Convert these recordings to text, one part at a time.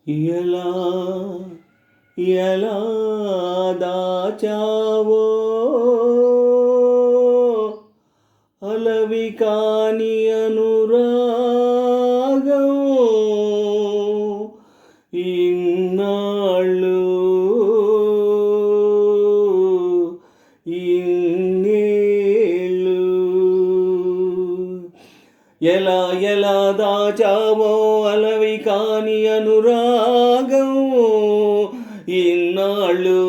ఎలా ఎలా దాచావో అలవి కాని అనురాగం ఇన్నాళ్ళు ఇన్నేళ్ళు ఎలా ఎలా దాచావో అలవి కాని అనురాగం ఇన్నాళ్ళు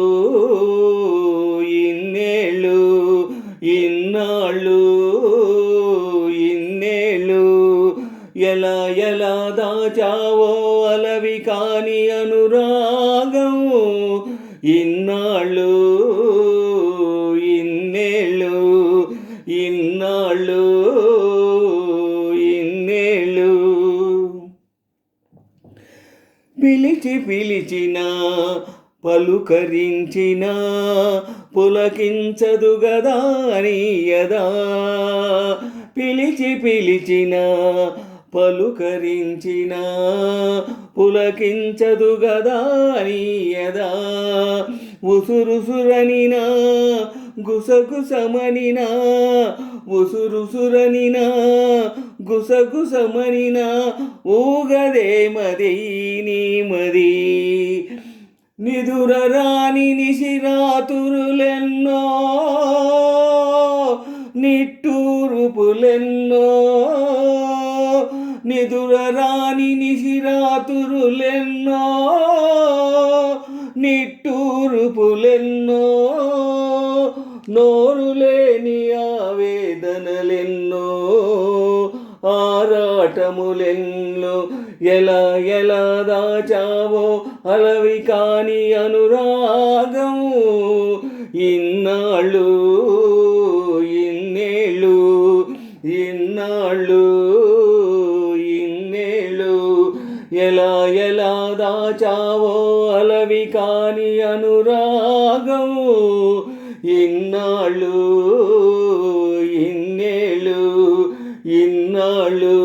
ఇన్నేళ్ళు ఇన్నాళ్ళు ఇన్నేళ్ళు ఎలా ఎలా దాచావో అలవి కాని అనురాగం ఇన్నాళ్ళు ఇన్నేళ్ళు ఇన్నాళ్ళు ఇన్నేళ్ళు పిలిచి పిలిచిన పలుకరించిన పులకించదు గదా నీయదా పిలిచి పిలిచిన పలుకరించిన పులకించదు గదా నీయదా ఉసురుసురనినా గుసగుసమనినా ఉసురుసురనినా గుసగుసమనినా ఊగదే మది నీ మది నిదురరాని నిశిరాతురులెన్నో నిట్టూర్పులెన్నో నిదురరాని నిశిరాతురులెన్నో నిట్టూర్పులెన్నో నోరులేని ఆవేదనలెన్నో ఆరాటములెన్నో ఎలా ఎలా దాచావో అలవి కాని అనురాగం ఇన్నాళ్ళు ఇన్నేళ్ళు ఇన్నాళ్ళు ఇన్నేళ్ళు ఎలా ఎలా దాచావో అలవి కాని అనురాగం ఇన్నాళ్ళు ఇన్నేళ్ళు ఇన్నాళ్ళు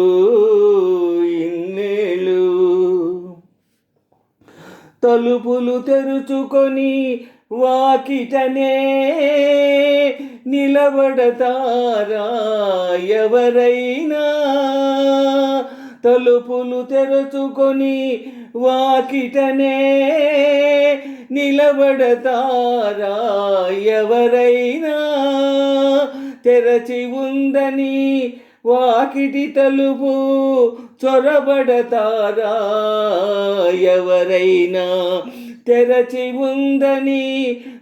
ఇన్నేళ్ళు తలుపులు తెరుచుకొని వాకిటనే నిలబడతారా ఎవరైనా తలుపులు తెరుచుకొని వాకిటనే నిలబడతారా ఎవరైనా తెరచి ఉందని వాకిటి తలుపు చొరబడతారా ఎవరైనా తెరచి ఉందని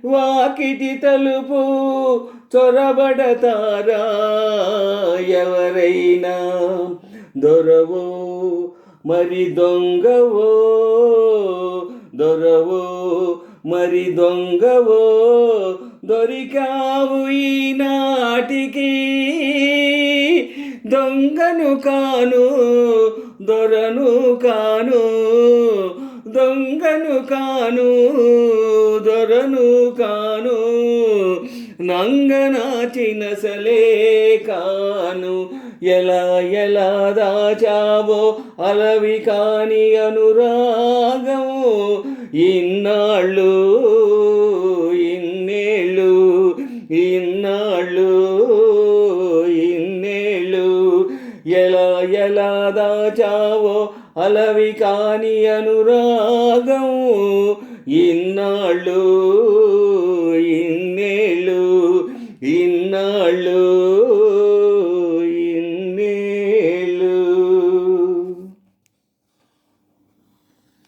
వాకిటి తలుపు చొరబడతారా ఎవరైనా దొరవో మరి దొంగవో దొరవో మరి దొంగవో దొరికావు ఈనాటికి దొంగను కాను దొరను కాను దొంగను కాను దొరను కాను నంగనాచిన సలే కాను ఎలా ఎలా దాచావో అలవి కాని అనురాగం ఇన్నాళ్ళు ఇన్నేళ్ళు ఇన్నాళ్ళు ఇన్నేళ్ళు ఎలా ఎలా దాచావో అలవి కాని అనురాగం ఇన్నాళ్ళు